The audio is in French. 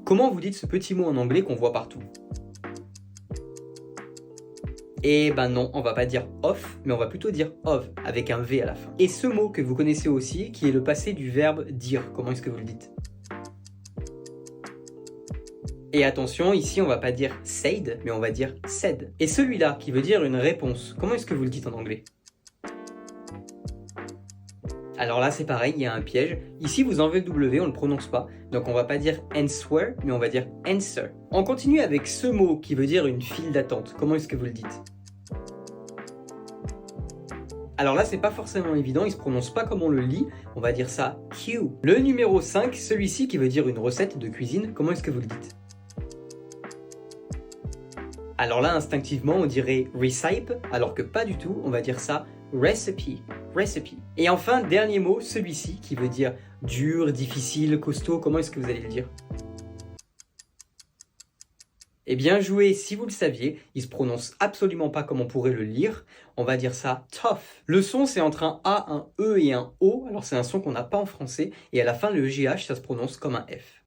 Comment vous dites ce petit mot en anglais qu'on voit partout? Eh ben non, on va pas dire off, mais on va plutôt dire of, avec un V à la fin. Et ce mot que vous connaissez aussi, qui est le passé du verbe dire, comment est-ce que vous le dites? Et attention, ici on va pas dire said, mais on va dire said. Et celui-là, qui veut dire une réponse, comment est-ce que vous le dites en anglais? Alors là c'est pareil, il y a un piège. Ici vous enlevez le W, on ne le prononce pas. Donc on va pas dire answer, mais on va dire answer. On continue avec ce mot qui veut dire une file d'attente. Comment est-ce que vous le dites? Alors là c'est pas forcément évident, il se prononce pas comme on le lit. On va dire ça queue. Le numéro 5, celui-ci qui veut dire une recette de cuisine. Comment est-ce que vous le dites? Alors là instinctivement on dirait recipe, alors que pas du tout, on va dire ça recipe. Recipe. Et enfin, dernier mot, celui-ci, qui veut dire dur, difficile, costaud, comment est-ce que vous allez le dire? Eh bien joué, si vous le saviez, il se prononce absolument pas comme on pourrait le lire, on va dire ça tough. Le son c'est entre un A, un E et un O, alors c'est un son qu'on n'a pas en français, et à la fin le GH ça se prononce comme un F.